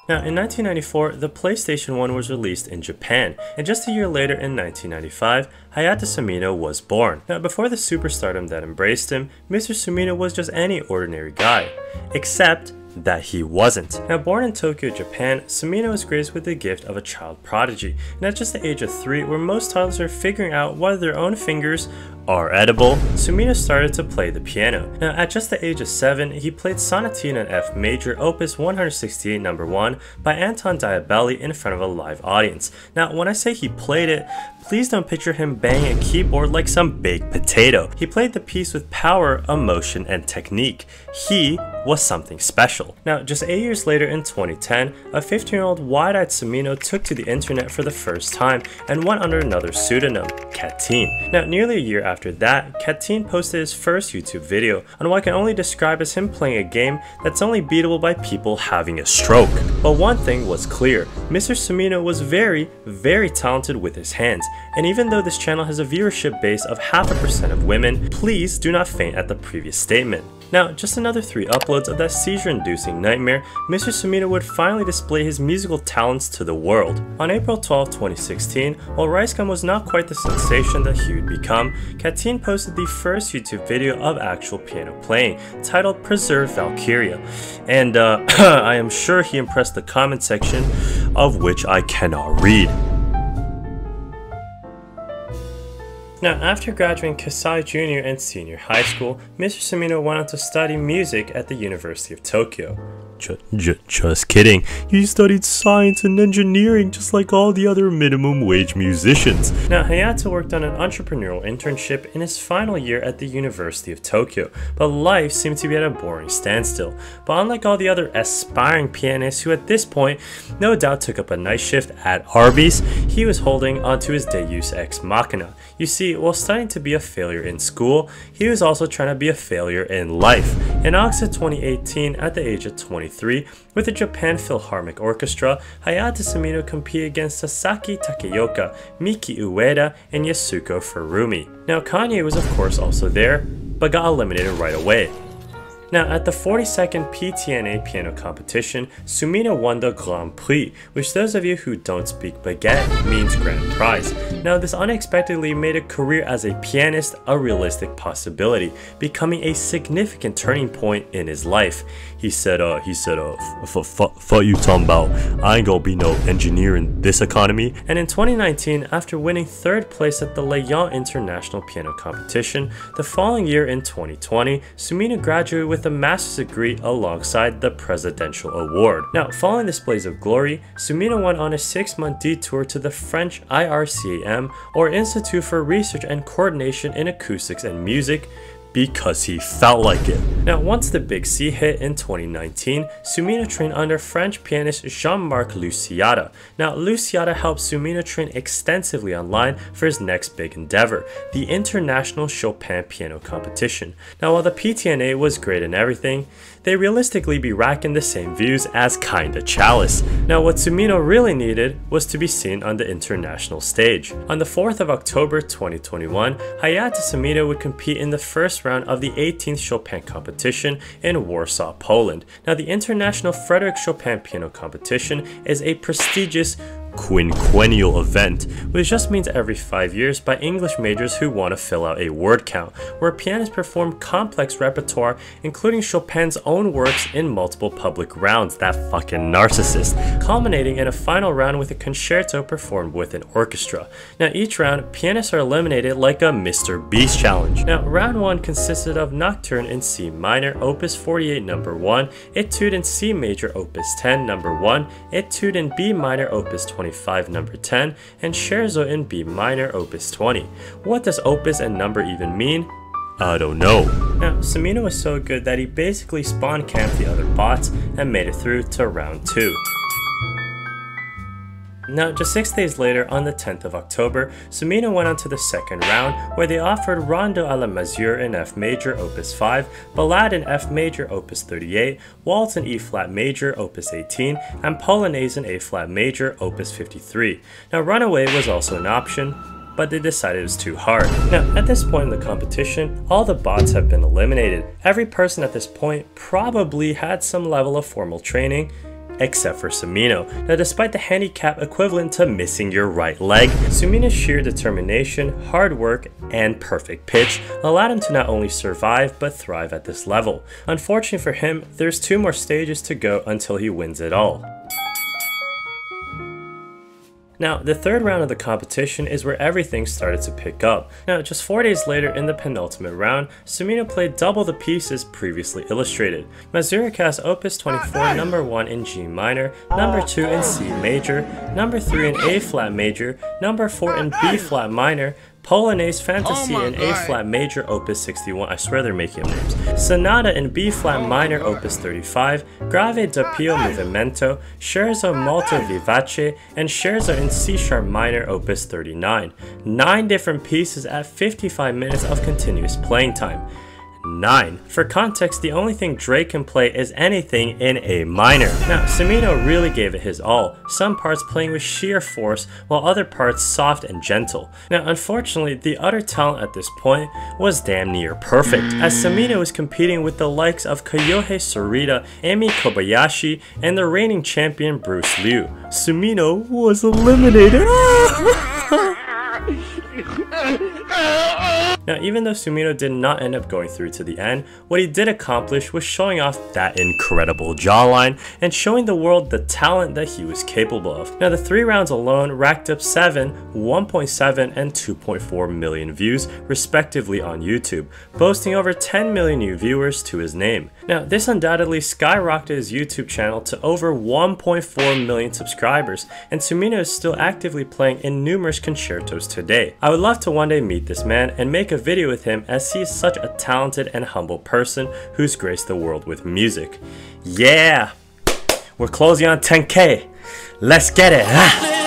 Now, in 1994, the PlayStation 1 was released in Japan, and just a year later in 1995, Hayato Sumino was born. Now, before the superstardom that embraced him, Mr. Sumino was just any ordinary guy, except that he wasn't. Now, born in Tokyo, Japan, Sumino was graced with the gift of a child prodigy, and at just the age of 3, where most toddlers are figuring out whether their own fingers are edible, Sumino started to play the piano. Now, at just the age of 7, he played Sonatina in F major, opus 168 No. 1 by Anton Diabelli in front of a live audience. Now, when I say he played it, please don't picture him banging a keyboard like some baked potato. He played the piece with power, emotion, and technique. He was something special. Now, just 8 years later in 2010, a 15-year-old wide-eyed Sumino took to the internet for the first time and went under another pseudonym, Cateen. Now, nearly a year after that, Cateen posted his first YouTube video on what I can only describe as him playing a game that's only beatable by people having a stroke. But one thing was clear, Mr. Sumino was very, very talented with his hands, and even though this channel has a viewership base of 0.5% of women, please do not faint at the previous statement. Now, just another 3 uploads of that seizure-inducing nightmare, Mr. Sumino would finally display his musical talents to the world. On April 12, 2016, while Rice Gum was not quite the sensation that he would become, Cateen posted the first YouTube video of actual piano playing, titled Preserve Valkyria, and I am sure he impressed the comment section, of which I cannot read. Now, after graduating Kasai Junior and Senior High School, Mr. Sumino went on to study music at the University of Tokyo. Just kidding, he studied science and engineering just like all the other minimum wage musicians. Now, Hayato worked on an entrepreneurial internship in his final year at the University of Tokyo, but life seemed to be at a boring standstill. But unlike all the other aspiring pianists who at this point no doubt took up a night shift at Arby's, he was holding onto his deus ex machina. You see, while studying to be a failure in school, he was also trying to be a failure in life. In August of 2018, at the age of 23, with the Japan Philharmonic Orchestra, Hayato Sumino competed against Sasaki Takeoka, Miki Ueda, and Yasuko Furumi. Now, Kanye was of course also there, but got eliminated right away. Now, at the 42nd PTNA piano competition, Sumino won the Grand Prix, which those of you who don't speak baguette means grand prize. Now, this unexpectedly made a career as a pianist a realistic possibility, becoming a significant turning point in his life. He said, fuck you talking about, I ain't gonna be no engineer in this economy. And in 2019, after winning 3rd place at the Lyon International Piano Competition, the following year in 2020, Sumino graduated with a master's degree alongside the Presidential Award. Now, following this blaze of glory, Sumino went on a 6-month detour to the French IRCAM, or Institute for Research and Coordination in Acoustics and Music, because he felt like it. Now, once the Big C hit in 2019, Sumino trained under French pianist Jean-Marc Luciata. Now, Luciata helped Sumino train extensively online for his next big endeavor, the International Chopin Piano Competition. Now, while the PTNA was great in everything, they realistically be racking the same views as Kinda Chalice. Now, what Sumino really needed was to be seen on the international stage. On the 4th of October 2021, Hayato Sumino would compete in the first round of the 18th Chopin competition in Warsaw, Poland. Now, the International Frederick Chopin Piano Competition is a prestigious quinquennial event, which just means every 5 years by English majors who want to fill out a word count, where pianists perform complex repertoire including Chopin's own works in multiple public rounds, that fucking narcissist, culminating in a final round with a concerto performed with an orchestra. Now, each round, pianists are eliminated like a Mr. Beast challenge. Now, round 1 consisted of Nocturne in C minor, opus 48 No. 1, Etude in C major, opus 10 No. 1, Etude in B minor, opus 25 No. 10, and Scherzo in B minor, opus 20. What does opus and number even mean? I don't know. Now, Sumino was so good that he basically spawn camped the other bots and made it through to round 2. Now, just 6 days later, on the 10th of October, Sumino went on to the second round, where they offered Rondo à la Mazur in F major, opus 5, Ballade in F major, opus 38, Waltz in E flat major, opus 18, and Polonaise in A flat major, opus 53. Now, Runaway was also an option, but they decided it was too hard. Now, at this point in the competition, all the bots have been eliminated. Every person at this point probably had some level of formal training, except for Sumino. Now despite the handicap equivalent to missing your right leg, Sumino's sheer determination, hard work, and perfect pitch allowed him to not only survive but thrive at this level. Unfortunately for him, there's 2 more stages to go until he wins it all. Now, the third round of the competition is where everything started to pick up. Now, just 4 days later in the penultimate round, Sumino played double the pieces previously illustrated. Mazurka's Opus 24 number 1 in G minor, number 2 in C major, number 3 in A flat major, number 4 in B flat minor, Polonaise Fantasy in A flat major Opus 61, I swear they're making up names, Sonata in B flat minor Opus 35, Grave doppio movimento, Scherzo molto vivace, and Scherzo in C sharp minor Opus 39. 9 different pieces at 55 minutes of continuous playing time. 9. For context, the only thing Drake can play is anything in A minor. Now, Sumino really gave it his all, some parts playing with sheer force, while other parts soft and gentle. Now, unfortunately, the utter talent at this point was damn near perfect, as Sumino was competing with the likes of Kyohei Sarita, Emi Kobayashi, and the reigning champion Bruce Liu. Sumino was eliminated! Now, even though Sumino did not end up going through to the end, what he did accomplish was showing off that incredible jawline and showing the world the talent that he was capable of. Now, the 3 rounds alone racked up 7, 1.7, and 2.4 million views, respectively on YouTube, boasting over 10 million new viewers to his name. Now, this undoubtedly skyrocketed his YouTube channel to over 1.4 million subscribers, and Sumino is still actively playing in numerous concertos today. I would love to one day meet this man and make a video with him, as he is such a talented and humble person who's graced the world with music. Yeah! We're closing on 10K. Let's get it!